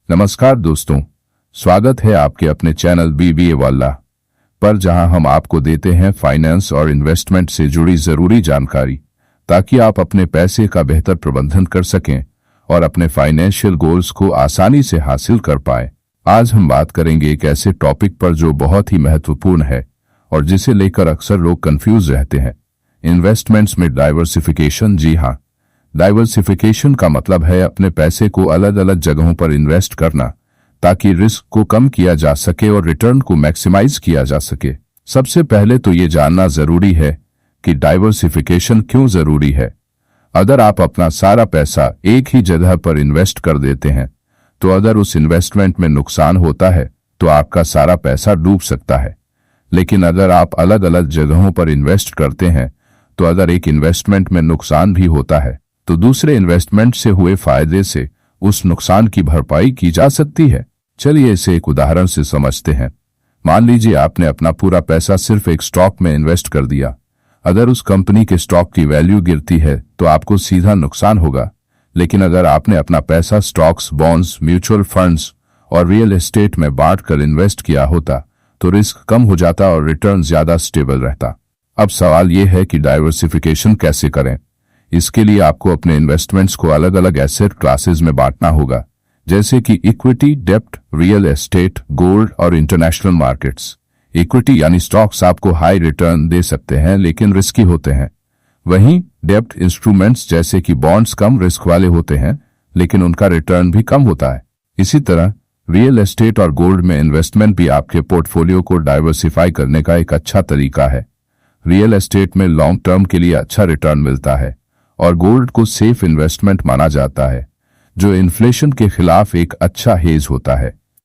नमस्कार दोस्तों, स्वागत है आपके अपने चैनल बीबीए वाला पर, जहां हम आपको देते हैं फाइनेंस और इन्वेस्टमेंट से जुड़ी जरूरी जानकारी ताकि आप अपने पैसे का बेहतर प्रबंधन कर सकें और अपने फाइनेंशियल गोल्स को आसानी से हासिल कर पाएं। आज हम बात करेंगे एक ऐसे टॉपिक पर जो बहुत ही महत्वपूर्ण है और जिसे लेकर अक्सर लोग कंफ्यूज रहते हैं, इन्वेस्टमेंट्स में डाइवर्सिफिकेशन। जी हाँ, डाइवर्सिफिकेशन का मतलब है अपने पैसे को अलग अलग जगहों पर इन्वेस्ट करना ताकि रिस्क को कम किया जा सके और रिटर्न को मैक्सिमाइज किया जा सके। सबसे पहले तो ये जानना जरूरी है कि डाइवर्सिफिकेशन क्यों जरूरी है। अगर आप अपना सारा पैसा एक ही जगह पर इन्वेस्ट कर देते हैं तो अगर उस इन्वेस्टमेंट में नुकसान होता है तो आपका सारा पैसा डूब सकता है। लेकिन अगर आप अलग अलग जगहों पर इन्वेस्ट करते हैं तो अगर एक इन्वेस्टमेंट में नुकसान भी होता है तो दूसरे इन्वेस्टमेंट से हुए फायदे से उस नुकसान की भरपाई की जा सकती है। चलिए इसे एक उदाहरण से समझते हैं। मान लीजिए आपने अपना पूरा पैसा सिर्फ एक स्टॉक में इन्वेस्ट कर दिया। अगर उस कंपनी के स्टॉक की वैल्यू गिरती है तो आपको सीधा नुकसान होगा, लेकिन अगर आपने अपना पैसा स्टॉक्स, बॉन्ड्स, म्यूचुअल फंड्स और रियल एस्टेट में बांटकर इन्वेस्ट किया होता तो रिस्क कम हो जाता और रिटर्न ज्यादा स्टेबल रहता। अब सवाल यह है कि डाइवर्सिफिकेशन कैसे करें। इसके लिए आपको अपने इन्वेस्टमेंट्स को अलग अलग एसेट क्लासेस में बांटना होगा, जैसे कि इक्विटी, डेब्ट, रियल एस्टेट, गोल्ड और इंटरनेशनल मार्केट्स। इक्विटी यानी स्टॉक्स आपको हाई रिटर्न दे सकते हैं लेकिन रिस्की होते हैं। वहीं डेब्ट इंस्ट्रूमेंट्स जैसे कि बॉन्ड्स कम रिस्क वाले होते हैं लेकिन उनका रिटर्न भी कम होता है। इसी तरह रियल एस्टेट और गोल्ड में इन्वेस्टमेंट भी आपके पोर्टफोलियो को डाइवर्सिफाई करने का एक अच्छा तरीका है। रियल एस्टेट में लॉन्ग टर्म के लिए अच्छा रिटर्न मिलता है और गोल्ड को सेफ इन्वेस्टमेंट माना जाता है, जो इन्फ्लेशन के खिलाफ एक अच्छा हेज होता है।